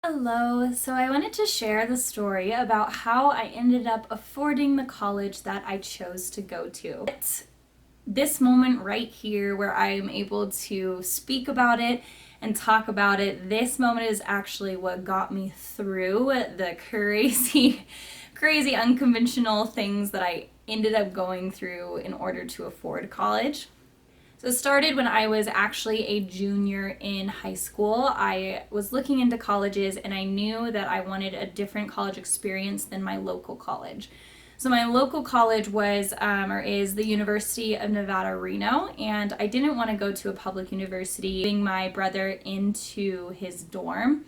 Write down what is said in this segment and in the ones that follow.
Hello, so I wanted to share the story about how I ended up affording the college that I chose to go to. It's this moment right here where I am able to speak about it and talk about it. This moment is actually what got me through the crazy, crazy unconventional things that I ended up going through in order to afford college. So it started when I was actually a junior in high school. I was looking into colleges and I knew that I wanted a different college experience than my local college. So my local college was or is the University of Nevada, Reno, and I didn't want to go to a public university. Getting my brother into his dorm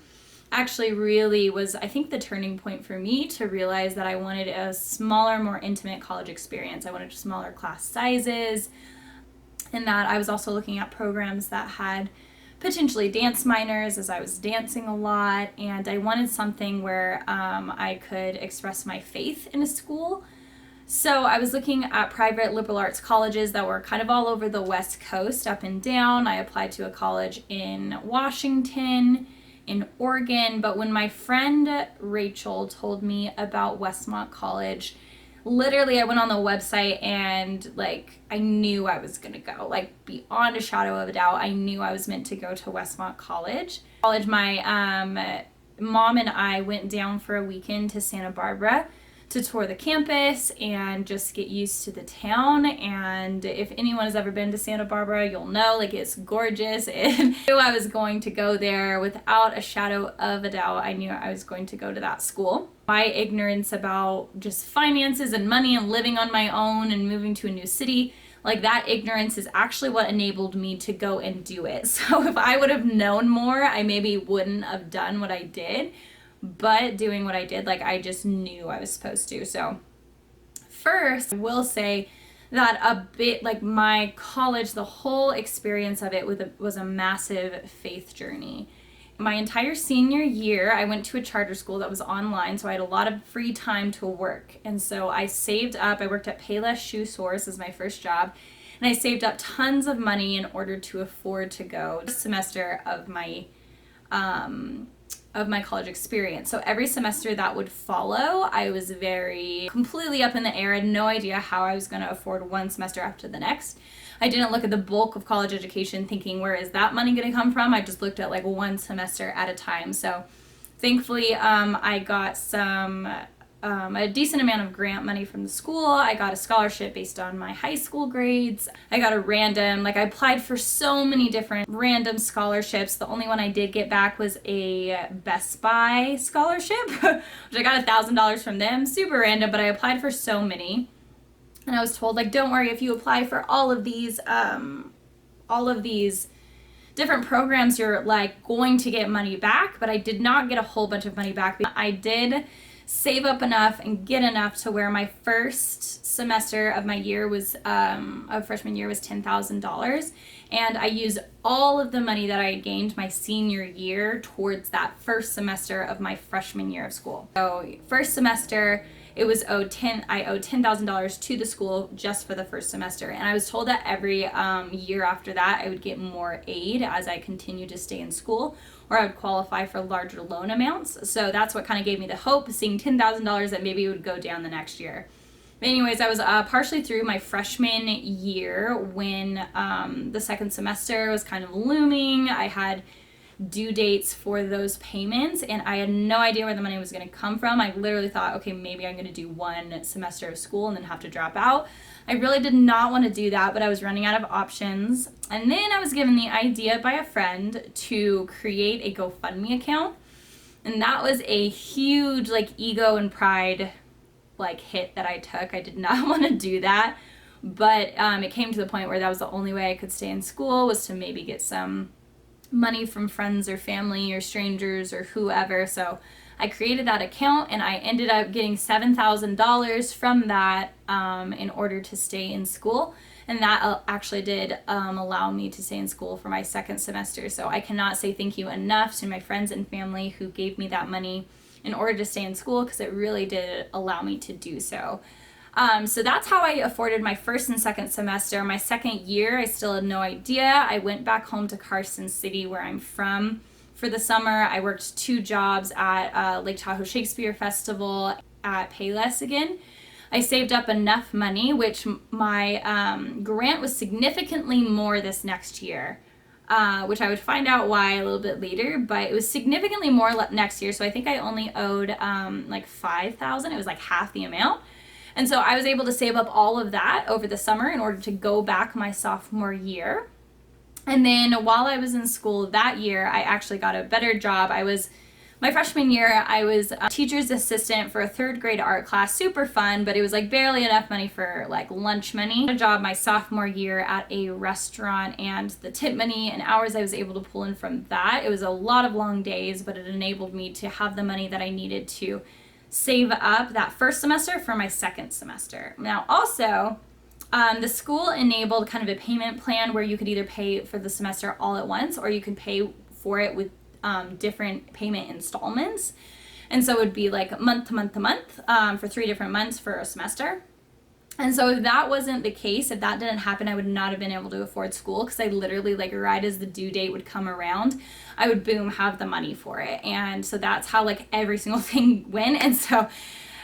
actually really was, I think, the turning point for me to realize that I wanted a smaller, more intimate college experience. I wanted smaller class sizes, and that I was also looking at programs that had potentially dance minors, as I was dancing a lot, and I wanted something where I could express my faith in a school. So I was looking at private liberal arts colleges that were kind of all over the West Coast, up and down. I applied to a college in Washington, in Oregon, but when my friend Rachel told me about Westmont College, literally I went on the website and I knew I was gonna go, beyond a shadow of a doubt. I knew I was meant to go to Westmont College. My mom and I went down for a weekend to Santa Barbara to tour the campus and just get used to the town. And if anyone has ever been to Santa Barbara, you'll know it's gorgeous. And I knew I was going to go there without a shadow of a doubt. I knew I was going to go to that school. My ignorance about just finances and money and living on my own and moving to a new city, that ignorance is actually what enabled me to go and do it. So if I would have known more, I maybe wouldn't have done what I did. But doing what I did, I just knew I was supposed to. So first, I will say that a bit my college, the whole experience of it was a massive faith journey. My entire senior year, I went to a charter school that was online, so I had a lot of free time to work. And so I saved up. I worked at Payless Shoe Source as my first job, and I saved up tons of money in order to afford to go this semester of my college experience. So every semester that would follow, I was very completely up in the air. I had no idea how I was going to afford one semester after the next. I didn't look at the bulk of college education thinking, where is that money going to come from? I just looked at one semester at a time. So thankfully, I got a decent amount of grant money from the school. I got a scholarship based on my high school grades. I got a random, I applied for so many different random scholarships. The only one I did get back was a Best Buy scholarship, which I got $1,000 from them. Super random, but I applied for so many. And I was told, don't worry, if you apply for all of these different programs, you're going to get money back. But I did not get a whole bunch of money back. I did save up enough and get enough to where my first semester of my year was of freshman year was $10,000, and I used all of the money that I had gained my senior year towards that first semester of my freshman year of school. So first semester, it was I owed $10,000 to the school just for the first semester, and I was told that every year after that I would get more aid as I continued to stay in school, or I would qualify for larger loan amounts. So that's what kind of gave me the hope, seeing $10,000, that maybe it would go down the next year. But anyways, I was partially through my freshman year when the second semester was kind of looming. I had due dates for those payments, and I had no idea where the money was going to come from. I literally thought, okay, maybe I'm going to do one semester of school and then have to drop out. I really did not want to do that, but I was running out of options. And then I was given the idea by a friend to create a GoFundMe account. And that was a huge ego and pride hit that I took. I did not want to do that. But it came to the point where that was the only way I could stay in school, was to maybe get some money from friends or family or strangers or whoever. So I created that account, and I ended up getting $7,000 from that in order to stay in school. And that actually did allow me to stay in school for my second semester. So I cannot say thank you enough to my friends and family who gave me that money in order to stay in school, because it really did allow me to do so. So that's how I afforded my first and second semester. My second year, I still had no idea. I went back home to Carson City, where I'm from, For the summer, I worked 2 jobs at Lake Tahoe Shakespeare Festival at Payless again. I saved up enough money, which my grant was significantly more this next year, which I would find out why a little bit later, but it was significantly more next year. So I think I only owed like $5,000. It was like half the amount. And so I was able to save up all of that over the summer in order to go back my sophomore year. And then while I was in school that year, I actually got a better job. My freshman year, I was a teacher's assistant for a 3rd grade art class. Super fun, but it was like barely enough money for like lunch money. I got a job my sophomore year at a restaurant, and the tip money and hours I was able to pull in from that, it was a lot of long days, but it enabled me to have the money that I needed to save up that first semester for my second semester. Now also, the school enabled kind of a payment plan where you could either pay for the semester all at once, or you could pay for it with different payment installments. And so it would be like month to month to month for 3 different months for a semester. And so if that wasn't the case, if that didn't happen, I would not have been able to afford school, because I literally, like, right as the due date would come around, I would boom have the money for it. And so that's how like every single thing went. And so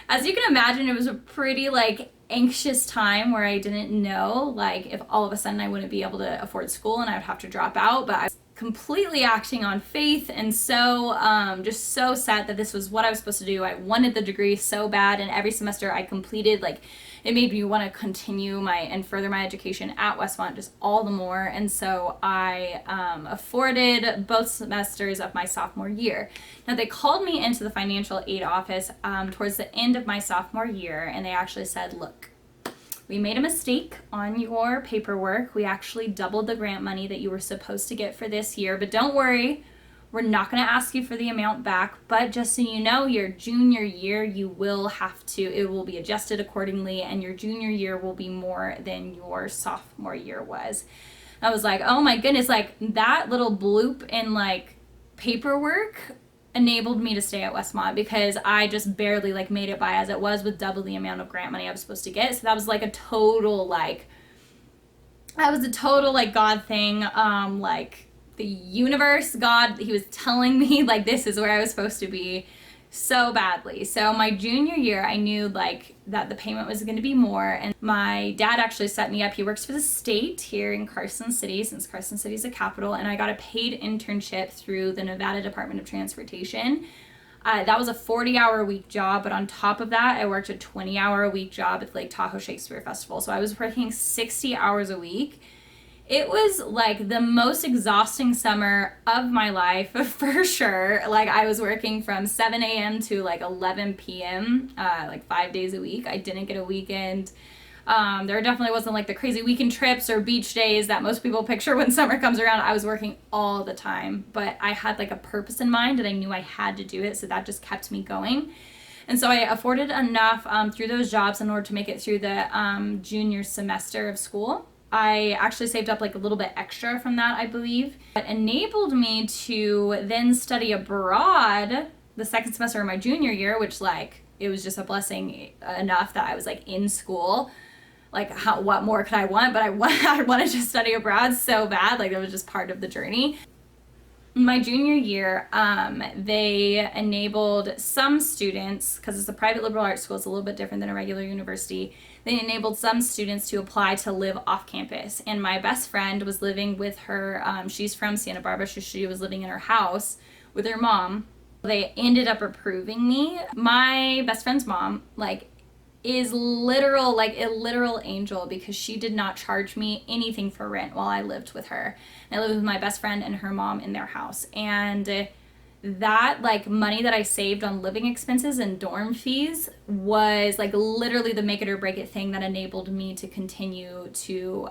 as you can imagine, it was a pretty like anxious time where I didn't know like if all of a sudden I wouldn't be able to afford school and I would have to drop out. But I was completely acting on faith, and so just so set that this was what I was supposed to do. I wanted the degree so bad, and every semester I completed, like, it made me want to continue and further my education at Westmont just all the more. And so I afforded both semesters of my sophomore year. Now, they called me into the financial aid office towards the end of my sophomore year, and they actually said, look, we made a mistake on your paperwork. We actually doubled the grant money that you were supposed to get for this year, but don't worry, we're not going to ask you for the amount back, but just so you know, your junior year, you will have to, it will be adjusted accordingly, and your junior year will be more than your sophomore year was. I was like, oh my goodness, like that little bloop in like paperwork enabled me to stay at Westmont, because I just barely like made it by as it was with double the amount of grant money I was supposed to get. So that was like a total like God thing. Like the universe, God, he was telling me like this is where I was supposed to be so badly. So my junior year, I knew like that the payment was going to be more, and my dad actually set me up. He works for the state here in Carson City, since Carson City is a capital, and I got a paid internship through the Nevada Department of Transportation. That was a 40-hour-a-week job, but on top of that, I worked a 20-hour-a-week job at Lake Tahoe Shakespeare Festival. So I was working 60 hours a week. It was like the most exhausting summer of my life for sure. Like I was working from 7 a.m. to like 11 p.m. Like 5 days a week. I didn't get a weekend. There definitely wasn't like the crazy weekend trips or beach days that most people picture when summer comes around. I was working all the time, but I had like a purpose in mind and I knew I had to do it. So that just kept me going. And so I afforded enough through those jobs in order to make it through the junior semester of school. I actually saved up like a little bit extra from that, I believe. It enabled me to then study abroad the second semester of my junior year, which like, it was just a blessing enough that I was like in school. Like what more could I want? But I wanted to study abroad so bad. Like it was just part of the journey. My junior year, they enabled some students, because it's a private liberal arts school, it's a little bit different than a regular university. They enabled some students to apply to live off campus. And my best friend was living with her, she's from Santa Barbara, so she was living in her house with her mom. They ended up approving me. My best friend's mom, like, is a literal angel, because she did not charge me anything for rent while I lived with her. And I lived with my best friend and her mom in their house. And that like money that I saved on living expenses and dorm fees was like literally the make it or break it thing that enabled me to continue to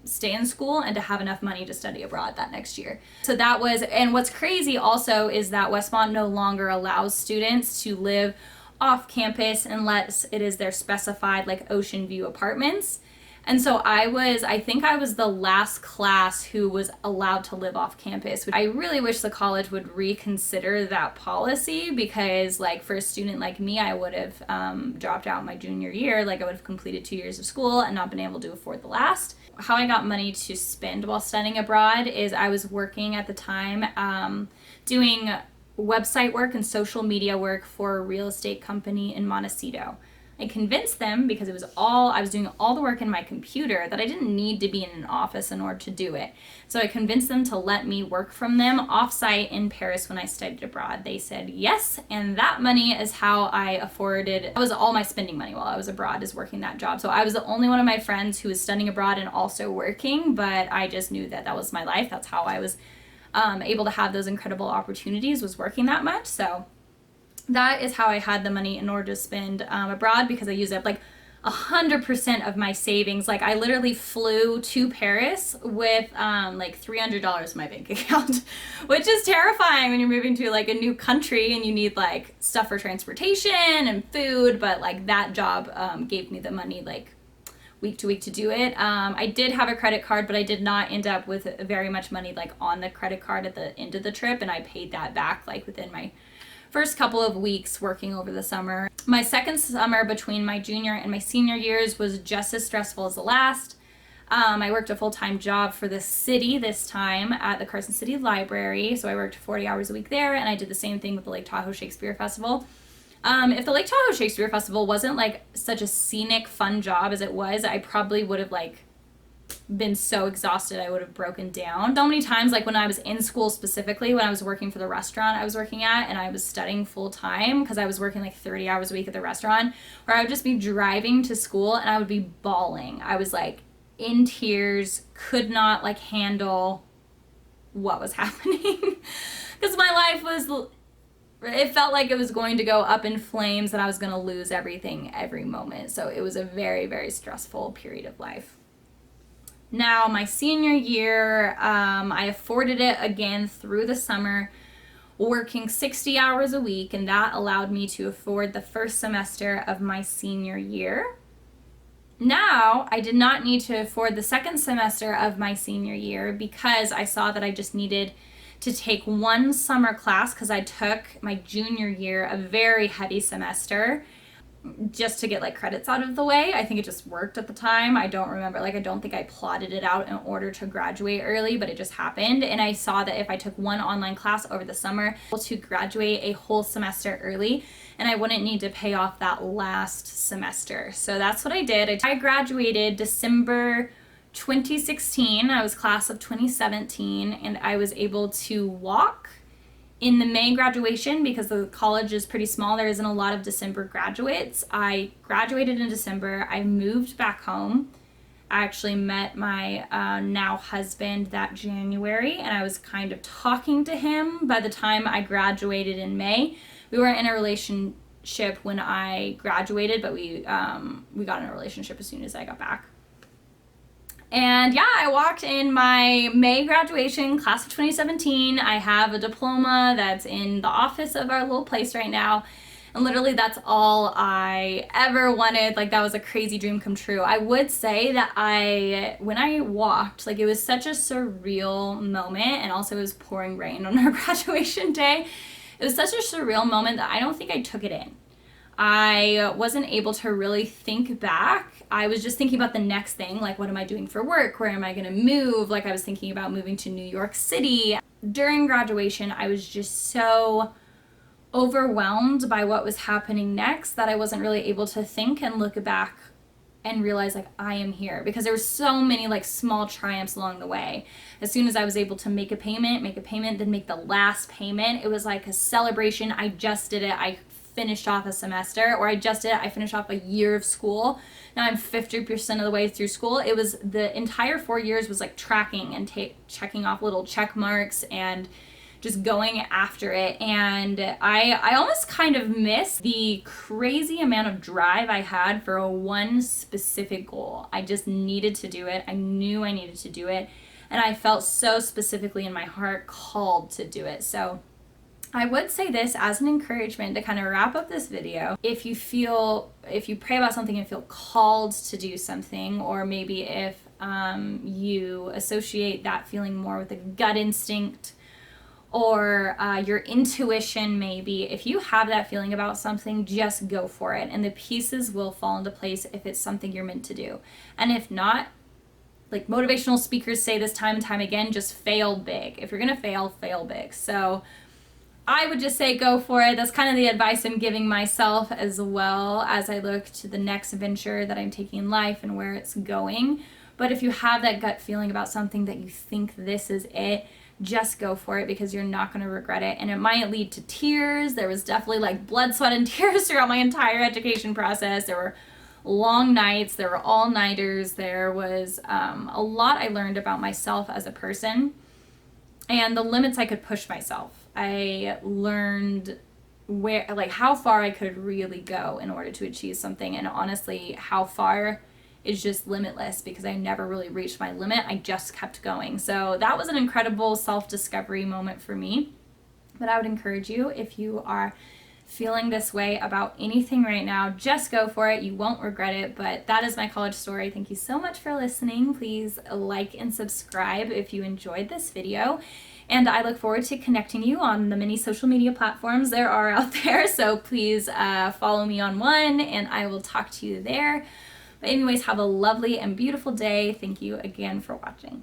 stay in school and to have enough money to study abroad that next year. So that was, and what's crazy also is that Westmont no longer allows students to live off campus unless it is their specified like ocean view apartments. And so I think I was the last class who was allowed to live off campus. I really wish the college would reconsider that policy, because like for a student like me, I would have dropped out my junior year. Like I would have completed 2 years of school and not been able to afford the last. How I got money to spend while studying abroad is I was working at the time. doing website work and social media work for a real estate company in Montecito. I convinced them, because I was doing all the work in my computer, that I didn't need to be in an office in order to do it. So I convinced them to let me work from them offsite in Paris when I studied abroad. They said yes, and that money is how I afforded, that was all my spending money while I was abroad, is working that job. So I was the only one of my friends who was studying abroad and also working, but I just knew that that was my life. That's how I was able to have those incredible opportunities, was working that much. So that is how I had the money in order to spend abroad, because I used up like 100% of my savings. Like I literally flew to Paris with like $300 in my bank account, which is terrifying when you're moving to like a new country and you need like stuff for transportation and food. But like that job gave me the money like week to week to do it. I did have a credit card, but I did not end up with very much money like on the credit card at the end of the trip, and I paid that back like within my first couple of weeks working over the summer. My second summer between my junior and my senior years was just as stressful as the last. I worked a full-time job for the city this time at the Carson City Library, so I worked 40 hours a week there, and I did the same thing with the Lake Tahoe Shakespeare Festival. If the Lake Tahoe Shakespeare Festival wasn't like such a scenic, fun job as it was, I probably would have like been so exhausted I would have broken down. So many times, like when I was in school, specifically when I was working for the restaurant I was working at and I was studying full time, because I was working like 30 hours a week at the restaurant, where I would just be driving to school and I would be bawling. I was like in tears, could not like handle what was happening because my life was, it felt like it was going to go up in flames and I was going to lose everything every moment. So it was a very, very stressful period of life. Now, my senior year, I afforded it again through the summer, working 60 hours a week, and that allowed me to afford the first semester of my senior year. Now, I did not need to afford the second semester of my senior year, because I saw that I just needed to take one summer class, because I took my junior year a very heavy semester, just to get like credits out of the way. I think it just worked at the time. I don't remember, like I don't think I plotted it out in order to graduate early, but it just happened. And I saw that if I took one online class over the summer, to graduate a whole semester early, and I wouldn't need to pay off that last semester. So that's what I did. I graduated December 2016. I was class of 2017, and I was able to walk in the May graduation, because the college is pretty small, there isn't a lot of December graduates. I graduated in December. I moved back home. I actually met my now husband that January, and I was kind of talking to him by the time I graduated in May. We were in a relationship when I graduated, but we got in a relationship as soon as I got back. And yeah, I walked in my May graduation, class of 2017. I have a diploma that's in the office of our little place right now. And literally that's all I ever wanted. Like that was a crazy dream come true. I would say that when I walked, like it was such a surreal moment, and also it was pouring rain on our graduation day. It was such a surreal moment that I don't think I took it in. I wasn't able to really think back. I was just thinking about the next thing, like what am I doing for work? Where am I going to move? Like I was thinking about moving to New York City. During graduation, I was just so overwhelmed by what was happening next that I wasn't really able to think and look back and realize like I am here, because there were so many like small triumphs along the way. As soon as I was able to make a payment, then make the last payment, it was like a celebration. I just did it. I finished off a semester, or I finished off a year of school. Now I'm 50% of the way through school. It was the entire 4 years was like tracking and checking off little check marks and just going after it. And I almost kind of miss the crazy amount of drive I had for one specific goal. I just needed to do it. I knew I needed to do it. And I felt so specifically in my heart called to do it. So I would say this as an encouragement to kind of wrap up this video. If you pray about something and feel called to do something, or maybe if you associate that feeling more with a gut instinct or your intuition, maybe, if you have that feeling about something, just go for it. And the pieces will fall into place if it's something you're meant to do. And if not, like motivational speakers say this time and time again, just fail big. If you're gonna fail, fail big. So I would just say go for it. That's kind of the advice I'm giving myself as well as I look to the next venture that I'm taking in life and where it's going. But if you have that gut feeling about something that you think this is it, just go for it because you're not going to regret it. And it might lead to tears. There was definitely like blood, sweat, and tears throughout my entire education process. There were long nights, there were all-nighters, there was a lot I learned about myself as a person and the limits I could push myself. I learned where, like, how far I could really go in order to achieve something, and honestly, how far is just limitless because I never really reached my limit. I just kept going. So that was an incredible self-discovery moment for me. But I would encourage you, if you are feeling this way about anything right now, just go for it. You won't regret it. But that is my college story. Thank you so much for listening. Please like and subscribe if you enjoyed this video. And I look forward to connecting you on the many social media platforms there are out there. So please follow me on one and I will talk to you there. But anyways, have a lovely and beautiful day. Thank you again for watching.